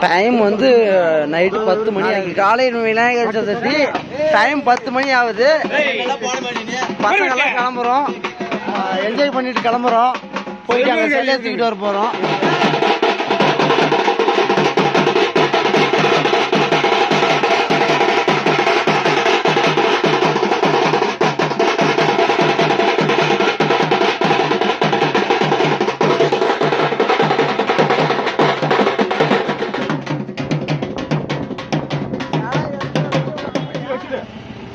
Time வந்து night 10 மணி ஆகுது. காலையில் விநாயகர் சதுர்த்தி டைம் 10 மணி ஆகுது. பசங்கள்லாம் கிளம்புறோம், என்ஜாய் பண்ணிட்டு கிளம்புறோம். போயிட்டு அங்கே சிலையை தூக்கிட்டு வர போகிறோம்.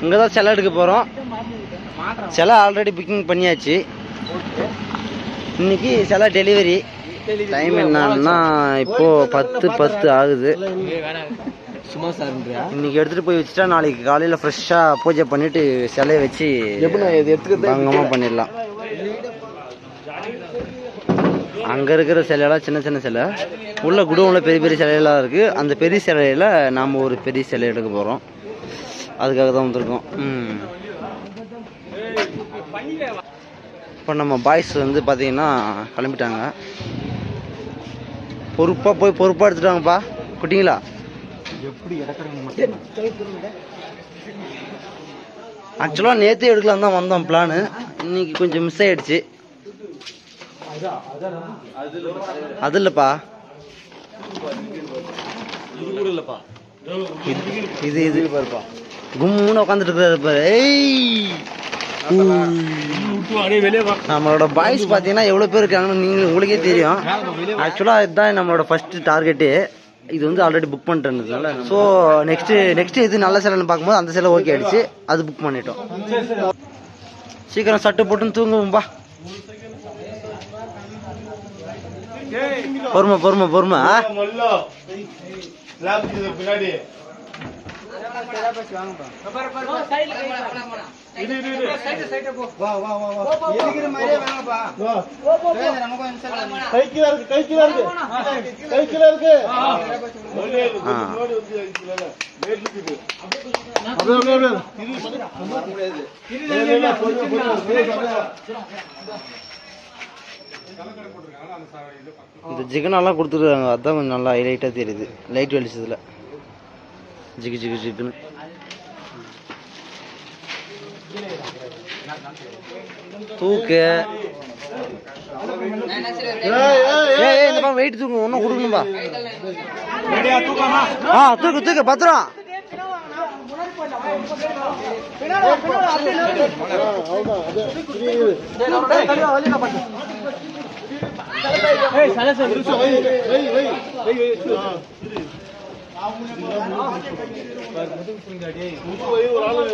இங்கே தான் சிலை எடுக்க போகிறோம். சிலை ஆல்ரெடி புக்கிங் பண்ணியாச்சு. இன்னைக்கு சிலை டெலிவரி. டைம் என்னன்னா இப்போது 10:10 ஆகுது. இன்னைக்கு எடுத்துகிட்டு போய் வச்சுட்டா நாளைக்கு காலையில் ஃப்ரெஷ்ஷாக பூஜை பண்ணிவிட்டு சிலையை வச்சு பங்கமாக பண்ணிடலாம். அங்கே இருக்கிற சிலையெல்லாம் சின்ன சின்ன சிலை, உள்ள குடோனில் பெரிய பெரிய சிலையெல்லாம் இருக்குது. அந்த பெரிய சிலையில் நாம் ஒரு பெரிய சிலை எடுக்க போகிறோம். அதுக்காக தான் வந்திருக்கோம். இப்போ நம்ம பாய்ஸ் வந்து பார்த்தீங்கன்னா கிளம்பிட்டாங்க. பொறுப்பாக போய் பொறுப்பாக எடுத்துட்டாங்கப்பா குட்டிங்களா. ஆக்சுவலாக நேற்றே எடுக்கலாம் தான் வந்தோம் பிளானு. இன்னைக்கு கொஞ்சம் மிஸ் ஆகிடுச்சு. அது இல்லைப்பா, இது இது பாருப்பா, கும்முன்னு உட்காந்துட்டு இருக்கிறாரு பாரு. நம்மளோட பாய்ஸ் பார்த்தீங்கன்னா எவ்வளோ பேர் இருக்காங்கன்னு நீங்கள் உங்களுக்கே தெரியும். ஆக்சுவலாக இதுதான் நம்மளோட ஃபஸ்ட்டு டார்கெட்டு. இது வந்து ஆல்ரெடி புக் பண்ணிட்டேன்றதுனால ஸோ நெக்ஸ்ட்டு இது நல்ல சிலைன்னு பார்க்கும்போது அந்த சிலை ஓகே ஆகிடுச்சு, அது புக் பண்ணிட்டோம். சீக்கிரம் சட்டை போட்டுன்னு தூங்குவோம்பா. பொறுமை பொறுமை பொறுமை. இந்த ஜிகனெல்லாம் கொடுத்துருக்காங்க, அதுதான் கொஞ்சம் நல்லா ஹைலைட்டாக தெரியுது லைட் வெளிச்சத்தில். ஜிகு ஜிகு ஜிகுன்னு தூக்கு. இந்த வெயிட் தூக்கு, ஒன்றும் கொடுக்கணும்பா. தூக்கு தூக்கு பத்திரம்.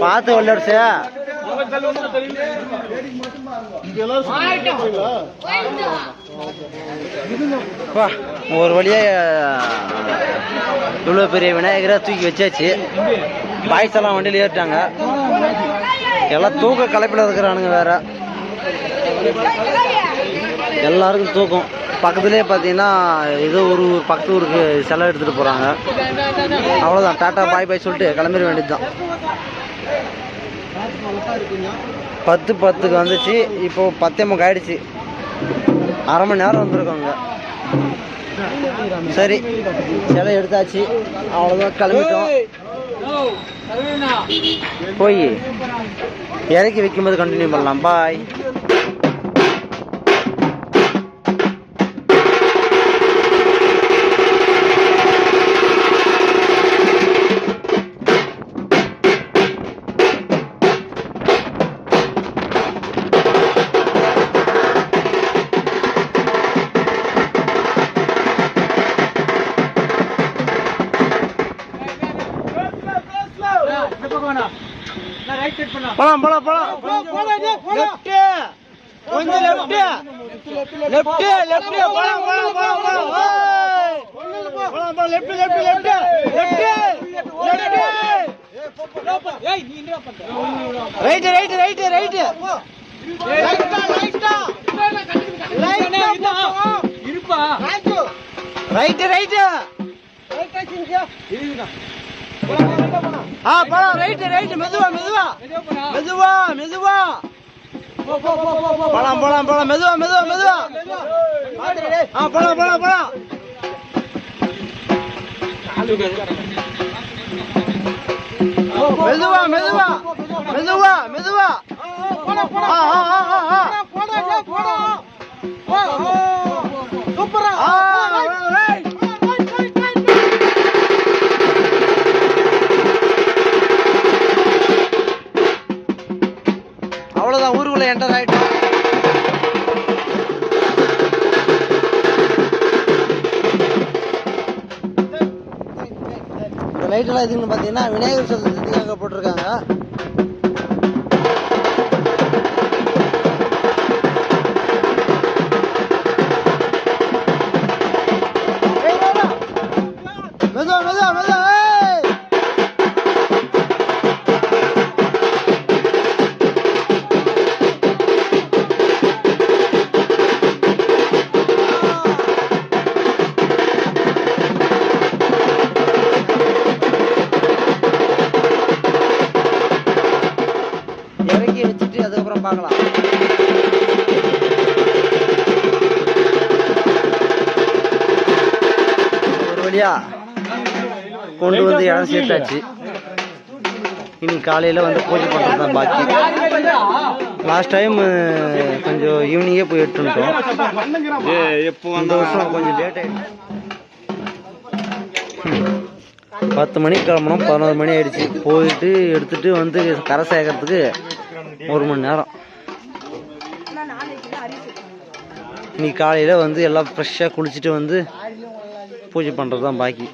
பார்த்து விளையாடுச்சு. ஒரு வழியா இவ்வளோ பெரிய விநாயகரை தூக்கி வச்சாச்சு. பாய்ஸ் எல்லாம் வண்டியில் ஏறிட்டாங்க. எல்லாம் தூக்க கலைப்பில் இருக்கிறானுங்க. வேற எல்லாருக்கும் தூக்கம். பக்கத்துலேயே பார்த்தீங்கன்னா ஏதோ ஒரு பக்கத்து ஊருக்கு சிலை எடுத்துகிட்டு போகிறாங்க. அவ்வளோதான், டாட்டா பாய் பாய் சொல்லிட்டு கிளம்பிட வேண்டியது தான். 10:10 வந்துச்சு. இப்போது 10:30 ஆகிடுச்சு. அரை மணி நேரம் வந்திருக்கோங்க. சரி, சிலை எடுத்தாச்சு, அவ்வளோதான், கிளம்பிட்டோம். போய் இறக்கி வைக்கும்போது கண்டினியூ பண்ணலாம். பாய். போலாம் போலாம் போலாம். கொஞ்சம் லெஃப்ட் லெஃப்ட் லெஃப்ட் போலாம் போலாம் போலாம் போலாம் போலாம் போலாம் லெஃப்ட் லெஃப்ட் லெஃப்ட் லெஃப்ட் ஏய் நீ என்ன பண்ற? ரைட் ரைட் ரைட் ரைட் ரைட்டா ரைட்டா ரைட்டா இருப்பா. ரைட் ரைட் ரைட்டா சிங்க இருடா. போலாம் ரைட் ரைட் மெதுவா மெதுவா மெதுவா மெதுவா போலாம் போலாம் போலாம் மெதுவா மெதுவா மெதுவா போலாம் போலாம் போலாம் மெதுவா மெதுவா மெதுவா மெதுவா. அவ்வளவுதான், ஊருக்குள்ள என்டர் ஆயிட்டோம். இந்த லைட் எல்லாம் எதுக்குன்னு பாத்தீங்கன்னா விநாயகர் சதுர்த்திக்காக போட்டிருக்காங்க. மெதுவா மெதுவா மெதுவா. இறக்கி வச்சுட்டு அதுக்கப்புறம் பார்க்கலாம். ஒரு வழியா கொண்டு வந்து இடம் சேர்த்தாச்சு. இனி காலையில் வந்து பூஜை பண்ணுறது தான் பாக்கி. லாஸ்ட் டைம் கொஞ்சம் ஈவினிங்கே போய் எடுத்துட்டோம். இந்த வருஷம் கொஞ்சம் லேட் ஆகிடுச்சு. 10 மணிக்கு கிளம்பணும், 11 மணி ஆயிடுச்சு. போயிட்டு எடுத்துட்டு வந்து கரை சேர்க்கறதுக்கு 1 மணி நேரம். இன்னைக்கு காலையில் வந்து எல்லாம் ஃப்ரெஷ்ஷாக குளிச்சுட்டு வந்து பூஜை பண்ணுறது தான் பாக்கி.